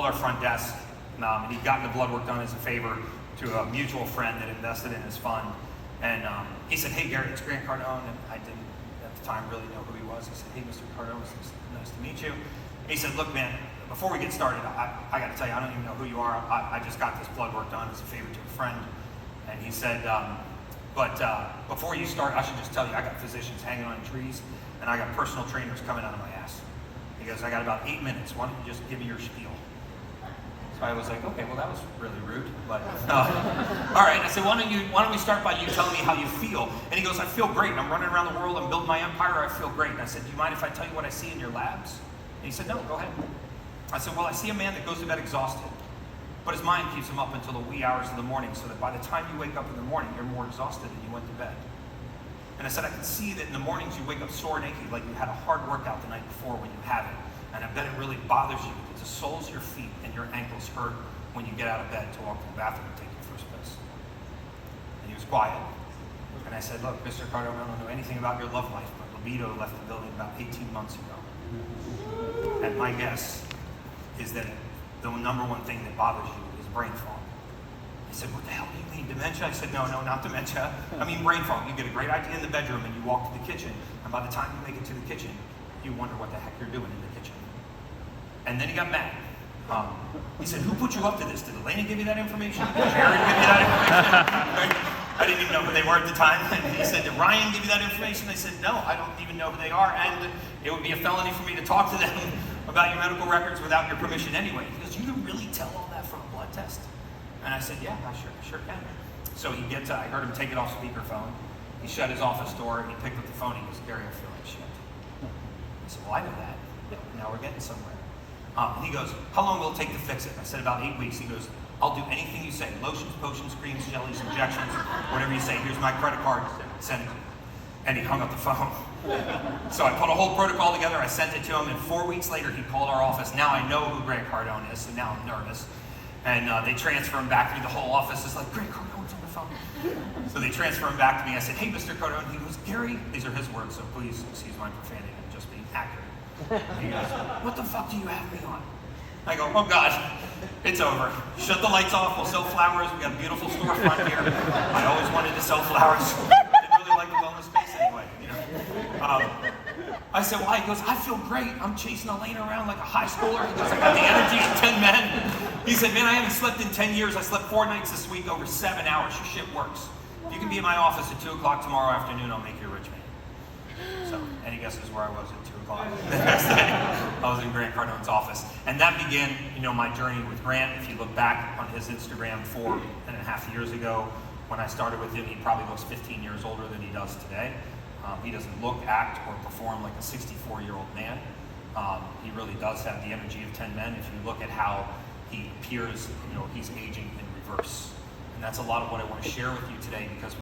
called our front desk, and he'd gotten the blood work done as a favor to a mutual friend that invested in his fund. And he said, "Hey Gary, it's Grant Cardone," and I didn't at the time really know who he was. I said, "Hey Mr. Cardone, it's nice to meet you." And he said, "Look man, before we get started, I got to tell you, I don't even know who you are. I just got this blood work done as a favor to a friend." And he said, but before you start, I should just tell you, I got physicians hanging on trees, and I got personal trainers coming out of my ass. He goes, "I got about 8 minutes. Why don't you just give me your spiel?" So I was like, okay, well that was really rude, but all right. I said, why don't we start by you telling me how you feel? And he goes, "I feel great. I'm running around the world. I'm building my empire. I feel great." And I said, "Do you mind if I tell you what I see in your labs?" And he said, "No, go ahead." I said, "Well, I see a man that goes to bed exhausted, but his mind keeps him up until the wee hours of the morning, so that by the time you wake up in the morning, you're more exhausted than you went to bed." And I said, "I can see that in the mornings you wake up sore and achy, like you had a hard workout the night before when you have it. And I bet it really bothers you because the soles of your feet and your ankles hurt when you get out of bed to walk to the bathroom and take your first piss." And he was quiet. And I said, "Look, Mr. Cardone, I don't know anything about your love life, but libido left the building about 18 months ago. And my guess is that the number one thing that bothers you is brain fog." He said, "What the hell do you mean, dementia?" I said, No, not dementia. I mean brain fog. You get a great idea in the bedroom and you walk to the kitchen, and by the time you make it to the kitchen, you wonder what the heck you're doing in the kitchen. And then he got mad. He said, "Who put you up to this? Did Elena give you that information? Did Jared give you that information?" I didn't even know who they were at the time. And he said, "Did Ryan give you that information?" I said, "No, I don't even know who they are, and it would be a felony for me to talk to them about your medical records without your permission anyway." He goes, "You can really tell all that from a blood test?" And I said, "Yeah, I sure can." So I heard him take it off speakerphone. He shut his office door, and he picked up the phone. He goes, "Gary, I feel like shit." I said, "Well, I know that. Now we're getting somewhere." And he goes, "How long will it take to fix it?" I said, "About 8 weeks." He goes, "I'll do anything you say. Lotions, potions, creams, jellies, injections, whatever you say. Here's my credit card. Send it to me." And he hung up the phone. So I put a whole protocol together. I sent it to him, and 4 weeks later, he called our office. Now I know who Grant Cardone is, so now I'm nervous. And they transfer him back to me. The whole office is like, "Grant Cardone's on the phone." So they transfer him back to me. I said, "Hey, Mr. Cardone." He goes, "Gary," these are his words, so please excuse my profanity. I'm just being accurate. He goes, "What the fuck do you have me on?" I go, "Oh God, it's over. Shut the lights off. We'll sell flowers. We got a beautiful storefront here. I always wanted to sell flowers. Didn't really like the wellness space anyway, you know." I said, "Why?" He goes, "I feel great. I'm chasing Elena around like a high schooler." He goes, "I got the energy of 10 men. He said, "Man, I haven't slept in 10 years. I slept 4 nights this week over 7 hours. Your shit works. If you can be in my office at 2 o'clock tomorrow afternoon, I'll make you a rich man." So, any guesses where I was at 2 o'clock the next day? I was in Grant Cardone's office. And that began, my journey with Grant. If you look back on his Instagram 4.5 years ago, when I started with him, he probably looks 15 years older than he does today. He doesn't look, act, or perform like a 64-year-old man. He really does have the energy of 10 men. If you look at how he appears, he's aging in reverse. And that's a lot of what I want to share with you today, because